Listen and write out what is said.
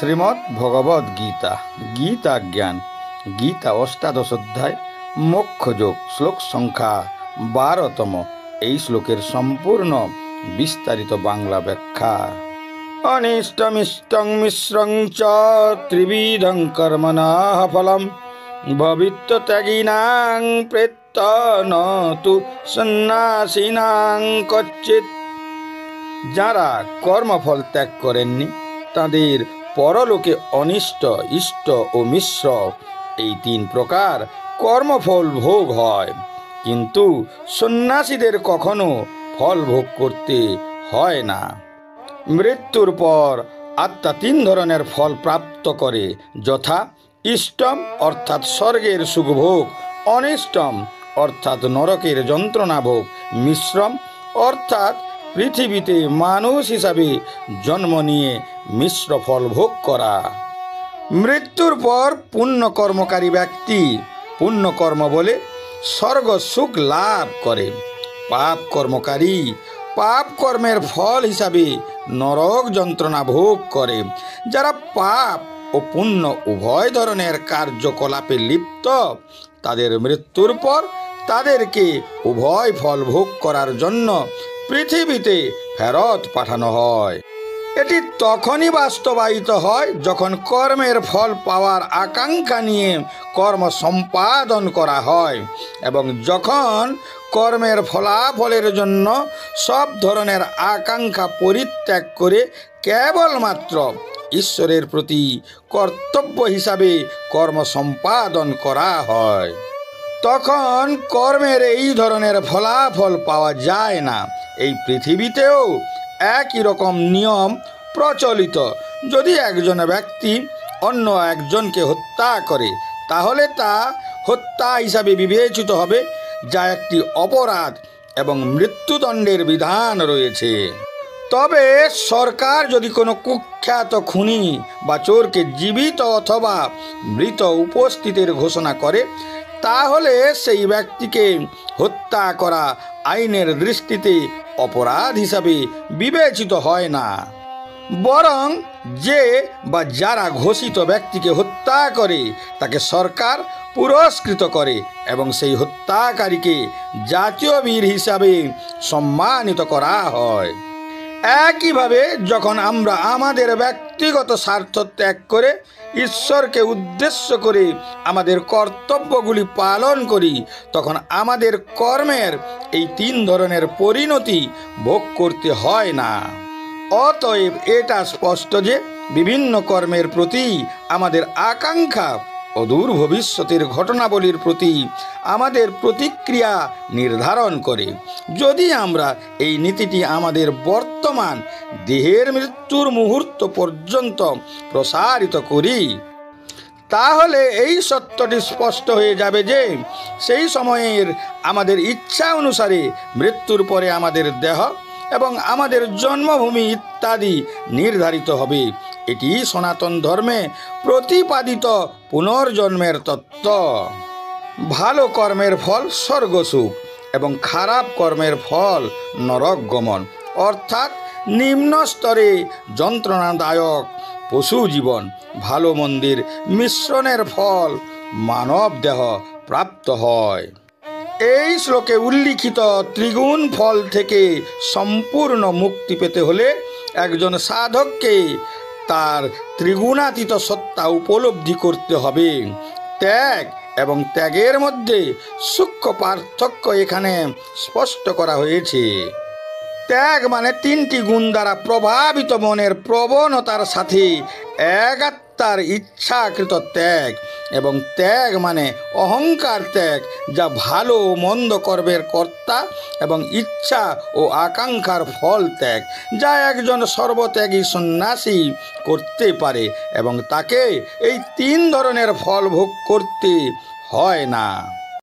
শ্রীমদ্ ভগবদ গীতা গীতা জ্ঞান গীতা অষ্টাদশ অধ্যায় মোক্ষযোগ শ্লোক সংখ্যা 12তম। এই শ্লোকের সম্পূর্ণ বিস্তারিত বাংলা ব্যাখ্যা। অনিষ্টমিষ্টং মিশ্রং চ ত্রিবিধং কর্মণঃ ফলম ভবিত্যত্যাগিনাং প্রেত্য ন তু সন্ন্যাসিনাং কচ্চিৎ। যারা কর্মফল ত্যাগ করেননি তাদের পরলোকে অনিষ্ট, ইষ্ট ও মিশ্র এই তিন প্রকার কর্মফল ভোগ হয়, কিন্তু সন্ন্যাসীদের কখনো ফল ভোগ করতে হয় না। মৃত্যুর পর আত্মা তিন ধরনের ফল প্রাপ্ত করে, যথা ইষ্টম অর্থাৎ স্বর্গের সুখভোগ, অনিষ্টম অর্থাৎ নরকের যন্ত্রণা ভোগ, মিশ্রম অর্থাৎ পৃথিবীতে মানুষ হিসাবে জন্ম নিয়ে মিশ্র ফল ভোগ করা। মৃত্যুর পর পুণ্যকর্মকারী ব্যক্তি পুণ্যকর্ম বলে স্বর্গ সুখ লাভ করে। পাপ কর্মকারী পাপ কর্মের ফল হিসাবে নরক যন্ত্রণা ভোগ করে। যারা পাপ ও পুণ্য উভয় ধরনের কার্যকলাপে লিপ্ত, তাদের মৃত্যুর পর তাদেরকে উভয় ফল ভোগ করার জন্য পৃথিবীতে ফেরত পাঠানো হয়। এটি তখনই বাস্তবায়িত হয় যখন কর্মের ফল পাওয়ার আকাঙ্ক্ষা নিয়ে কর্ম সম্পাদন করা হয়, এবং যখন কর্মের ফলাফলের জন্য সব ধরনের আকাঙ্ক্ষা পরিত্যাগ করে কেবলমাত্র ঈশ্বরের প্রতি কর্তব্য হিসাবে কর্ম সম্পাদন করা হয়। তখন কর্মের এই ধরনের ফলাফল পাওয়া যায় না। এই পৃথিবীতেও একই রকম নিয়ম প্রচলিত। যদি একজন ব্যক্তি অন্য একজনকে হত্যা করে, তাহলে তা হত্যা হিসাবে বিবেচিত হবে, যা একটি অপরাধ এবং মৃত্যুদণ্ডের বিধান রয়েছে। তবে সরকার যদি কোনো কুখ্যাত খুনি বা চোরকে জীবিত অথবা মৃত উপস্থিতির ঘোষণা করে, তাহলে সেই ব্যক্তিকে হত্যা করা আইনের দৃষ্টিতে অপরাধ হিসাবে বিবেচিত হয় না, বরং যে বা যারা ঘোষিত ব্যক্তিকে হত্যা করে তাকে সরকার পুরস্কৃত করে এবং সেই হত্যাকারীকে জাতীয় বীর হিসাবে সম্মানিত করা হয়। একইভাবে যখন আমরা আমাদের ব্যক্তিগত স্বার্থ ত্যাগ করে ঈশ্বরকে উদ্দেশ্য করে আমাদের কর্তব্যগুলি পালন করি, তখন আমাদের কর্মের এই তিন ধরনের পরিণতি ভোগ করতে হয় না। অতএব এটা স্পষ্ট যে বিভিন্ন কর্মের প্রতি আমাদের আকাঙ্ক্ষা অদূর ভবিষ্যতের ঘটনাবলীর প্রতি আমাদের প্রতিক্রিয়া নির্ধারণ করে। যদি আমরা এই নীতিটি আমাদের বর্তমান দেহের মৃত্যুর মুহূর্ত পর্যন্ত প্রসারিত করি, তাহলে এই সত্যটি স্পষ্ট হয়ে যাবে যে সেই সময়ের আমাদের ইচ্ছা অনুসারে মৃত্যুর পরে আমাদের দেহ এবং আমাদের জন্মভূমি ইত্যাদি নির্ধারিত হবে। এটি সনাতন ধর্মে প্রতিপাদিত পুনর্জন্মের তত্ত্ব। ভালো কর্মের ফল স্বর্গসুখ এবং খারাপ কর্মের ফল নরক গমন, অর্থাৎ নিম্ন স্তরে যন্ত্রণাদায়ক পশু জীবন। ভালো মন্দির মিশ্রণের ফল মানব দেহ প্রাপ্ত হয়। এই শ্লোকে উল্লিখিত ত্রিগুণ ফল থেকে সম্পূর্ণ মুক্তি পেতে হলে একজন সাধককে তার ত্রিগুণাতীত সত্তা উপলব্ধি করতে হবে। ত্যাগ এবং ত্যাগের মধ্যে সূক্ষ্ম পার্থক্য এখানে স্পষ্ট করা হয়েছে। ত্যাগ মানে তিনটি গুণ দ্বারা প্রভাবিত মনের প্রবণতার সাথে এক আত্মার ইচ্ছাকৃত ত্যাগ, এবং ত্যাগ মানে অহংকার ত্যাগ, যা ভালো ও মন্দ কর্মের কর্তা, এবং ইচ্ছা ও আকাঙ্ক্ষার ফল ত্যাগ, যা একজন সর্বত্যাগী সন্ন্যাসী করতে পারে, এবং তাকে এই তিন ধরনের ফল ভোগ করতে হয় না।